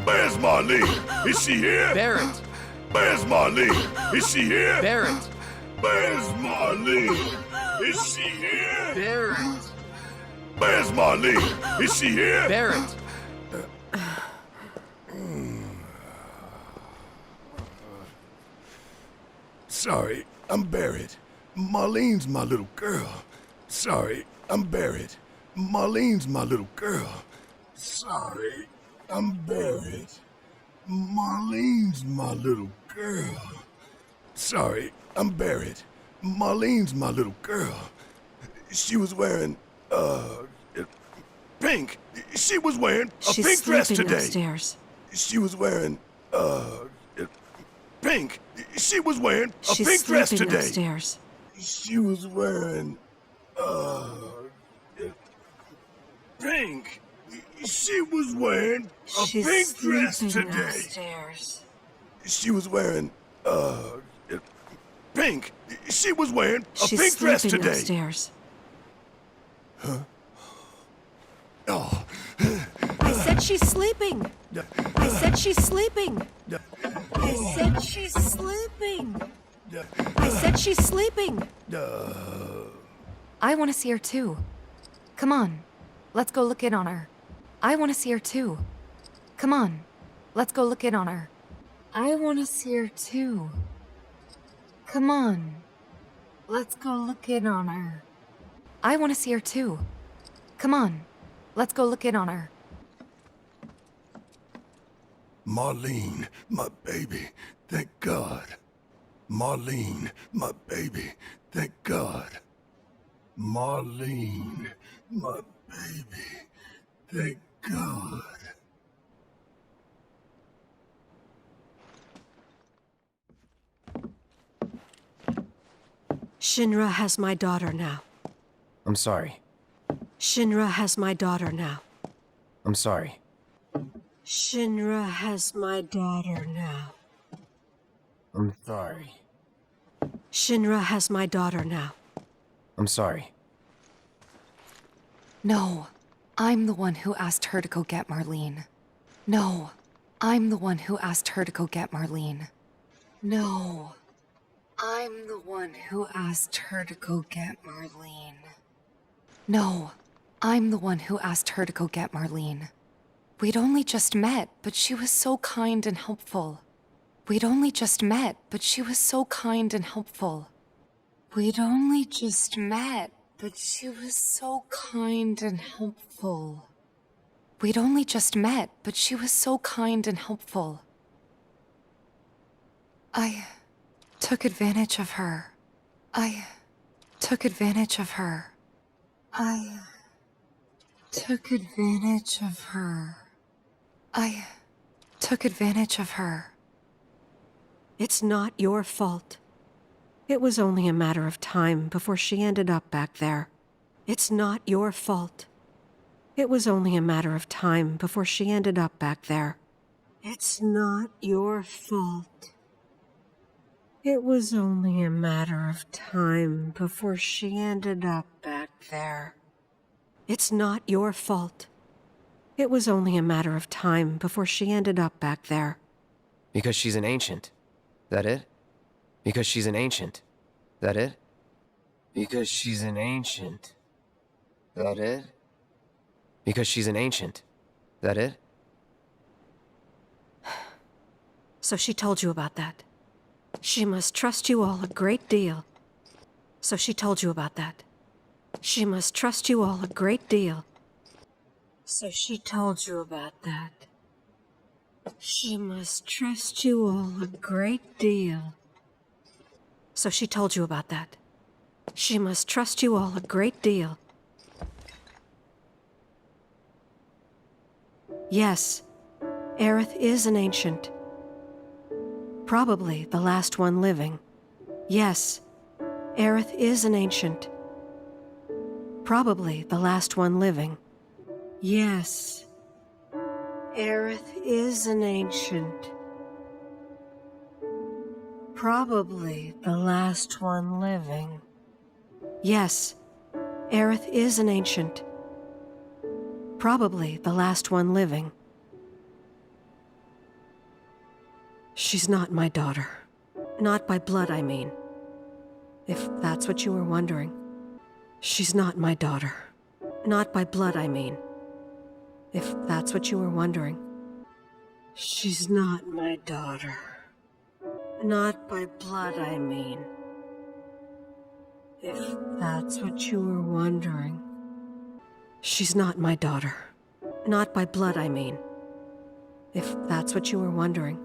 Where's Marlene? Is she here? Barrett! Where's Marlene? Is she here? Barrett! Where's Marlene? Is she here? Barrett! Where's Marlene? Is she here? Barrett! Sorry, I'm Barrett. Marlene's my little girl. Sorry, I'm Barrett. Marlene's my little girl. Sorry, I'm Barrett. Marlene's my little girl. Sorry, I'm Barrett. Marlene's my little girl. She was wearing, pink. She was wearing a pink dress today. Upstairs. She was wearing, pink. She was wearing a She's pink dress sleeping today. upstairs. She was wearing, pink. She was wearing a She's pink dress sleeping today. upstairs. She was wearing, pink. She was wearing a She's pink dress sleeping today. upstairs. Oh, I said she's sleeping. I said she's sleeping. I said she's sleeping. I said she's sleeping. I want to see her too. Come on, let's go look in on her. I want to see her too. Come on, let's go look in on her. I want to see her too. Come on, let's go look in on her. I want to see her too. Come on, let's go look in on her. Marlene, my baby, thank God. Marlene, my baby, thank God. Marlene, my baby, thank God. Shinra has my daughter now. I'm sorry. Shinra has my daughter now. I'm sorry. Shinra has my daughter now. I'm sorry. Shinra has my daughter now. I'm sorry. No, I'm the one who asked her to go get Marlene. No, I'm the one who asked her to go get Marlene. No, I'm the one who asked her to go get Marlene. No, I'm the one who asked her to go get Marlene. We'd only just met, but she was so kind and helpful. We'd only just met, but she was so kind and helpful. We'd only just met, but she was so kind and helpful. We'd only just met, but she was so kind and helpful. I took advantage of her. I took advantage of her. I took advantage of her. I took advantage of her. It's not your fault. It was only a matter of time before she ended up back there. It's not your fault. It was only a matter of time before she ended up back there. It's not your fault. It was only a matter of time before she ended up back there. It's not your fault. It was only a matter of time before she ended up back there. Because she's an ancient. That it? Because she's an ancient. That it? Because she's an ancient. That it? Because she's an ancient. That it? So she told you about that. She must trust you all a great deal. So she told you about that. She must trust you all a great deal. So she told you about that. She must trust you all a great deal. So she told you about that. She must trust you all a great deal. Yes, Aerith is an ancient. Probably the last one living. Yes, Aerith is an ancient. Probably the last one living. Yes, Aerith is an ancient. Probably the last one living. Yes, Aerith is an ancient. Probably the last one living. She's not my daughter. Not by blood, I mean. If that's what you were wondering. She's not my daughter. Not by blood, I mean. If that's what you were wondering. She's not my daughter. Not by blood, I mean. If that's what you were wondering. She's not my daughter. Not by blood, I mean. If that's what you were wondering.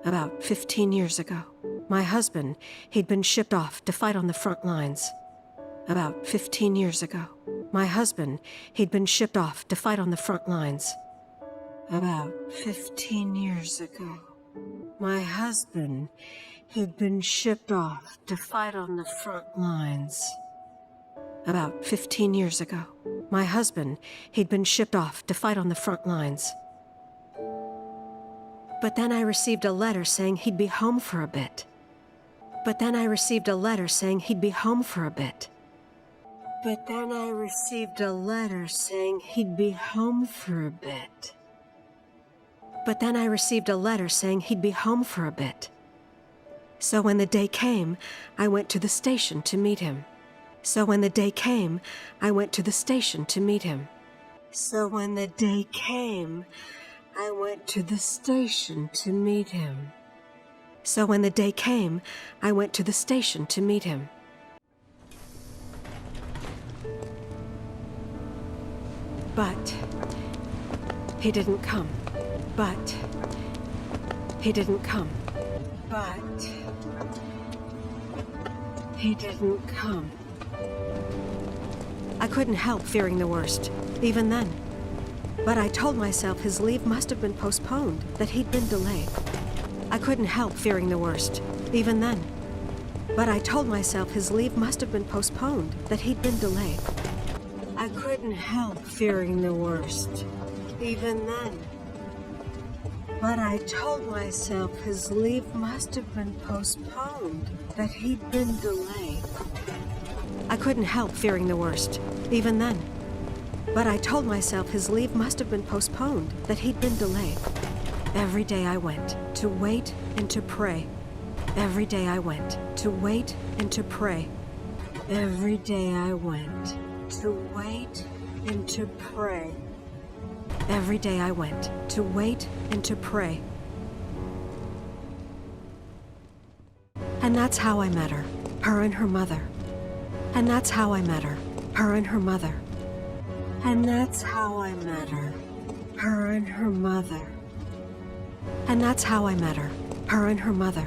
About 15 years ago, my husband, he'd been shipped off to fight on the front lines. About 15 years ago, my husband, he'd been shipped off to fight on the front lines. About 15 years ago, my husband, he'd been shipped off to fight on the front lines. About 15 years ago, my husband, he'd been shipped off to fight on the front lines. But then I received a letter saying he'd be home for a bit. But then I received a letter saying he'd be home for a bit. But then I received a letter saying he'd be home for a bit. But then I received a letter saying he'd be home for a bit. So when the day came, I went to the station to meet him. So when the day came, I went to the station to meet him. So when the day came, I went to the station to meet him. So when the day came, I went to the station to meet him. But he didn't come. But he didn't come. But he didn't come. I couldn't help fearing the worst, even then. But I told myself his leave must have been postponed, that he'd been delayed. I couldn't help fearing the worst, even then. But I told myself his leave must have been postponed, that he'd been delayed. I couldn't help fearing the worst, even then. But I told myself his leave must have been postponed, that he'd been delayed. I couldn't help fearing the worst, even then. But I told myself his leave must have been postponed, that he'd been delayed. Every day I went to wait and to pray. Every day I went to wait and to pray. Every day I went to wait and to pray. Every day I went to wait and to pray. And that's how I met her and her mother. And that's how I met her and her mother. And that's how I met her and her mother. And that's how I met her and her mother.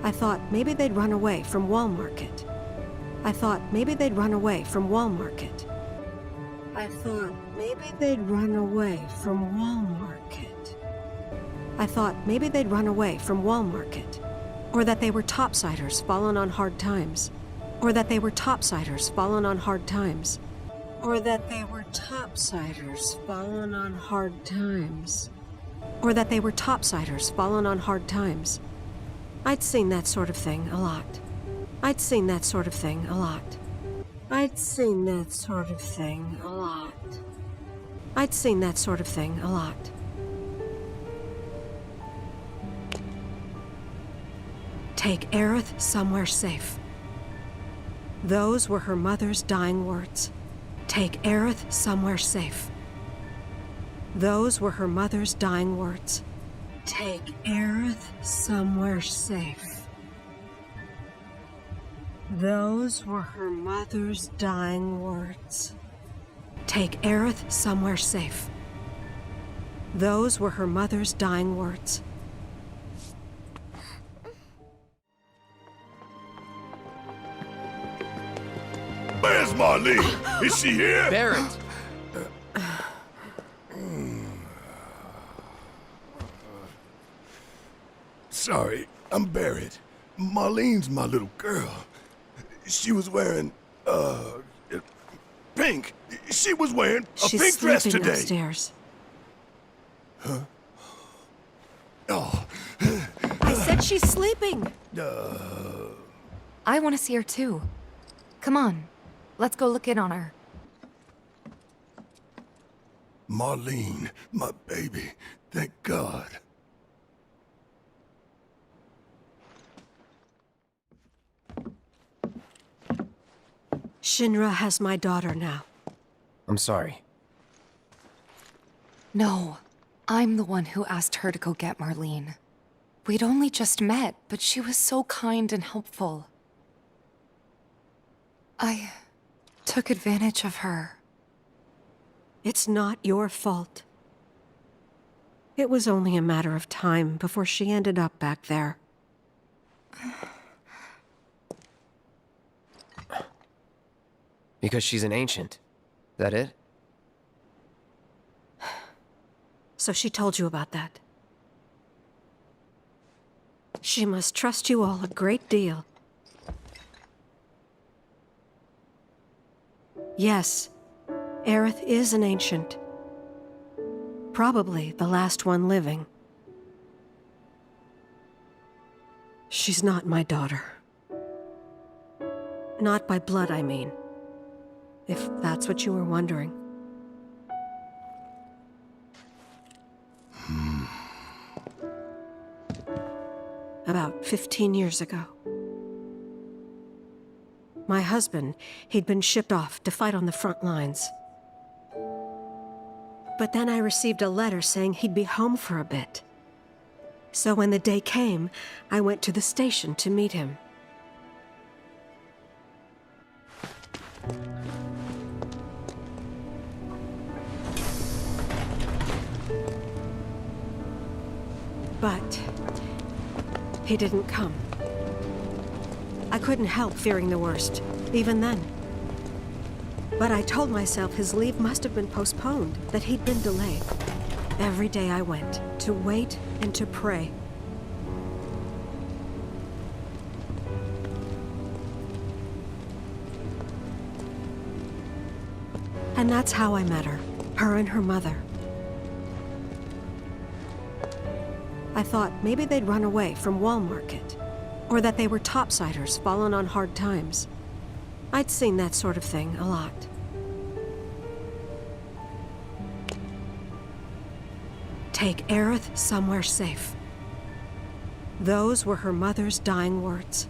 I thought maybe they'd run away from Wall Market. I thought maybe they'd run away from Wall Market. I thought maybe they'd run away from Wall Market. I thought maybe they'd run away from Wall Market. Or that they were topsiders fallen on hard times. Or that they were topsiders fallen on hard times. Or that they were topsiders fallen on hard times. Or that they were topsiders fallen on hard times. I'd seen that sort of thing a lot. I'd seen that sort of thing a lot. I'd seen that sort of thing a lot. I'd seen that sort of thing a lot. Take Aerith somewhere safe. Those were her mother's dying words. Take Aerith somewhere safe. Those were her mother's dying words. Take Aerith somewhere safe. Those were her mother's dying words. Take Aerith somewhere safe. Those were her mother's dying words. Where's Marlene? Is she here? Barrett! Sorry, I'm Barrett. Marlene's my little girl. She was wearing, pink. She was wearing a pink dress She's sleeping today. upstairs. Oh, I said she's sleeping. I want to see her too. Come on, let's go look in on her. Marlene, my baby. Thank God. Shinra has my daughter now. I'm sorry. No, I'm the one who asked her to go get Marlene. We'd only just met, but she was so kind and helpful. I took advantage of her. It's not your fault. It was only a matter of time before she ended up back there. Because she's an ancient. That it? So she told you about that. She must trust you all a great deal. Yes, Aerith is an ancient. Probably the last one living. She's not my daughter. Not by blood, I mean. If that's what you were wondering. About 15 years ago. My husband, he'd been shipped off to fight on the front lines. But then I received a letter saying he'd be home for a bit. So when the day came, I went to the station to meet him. But he didn't come. I couldn't help fearing the worst, even then. But I told myself his leave must have been postponed, that he'd been delayed. Every day I went, to wait and to pray. And that's how I met her and her mother. I thought maybe they'd run away from Wall Market, or that they were topsiders fallen on hard times. I'd seen that sort of thing a lot. Take Aerith somewhere safe. Those were her mother's dying words.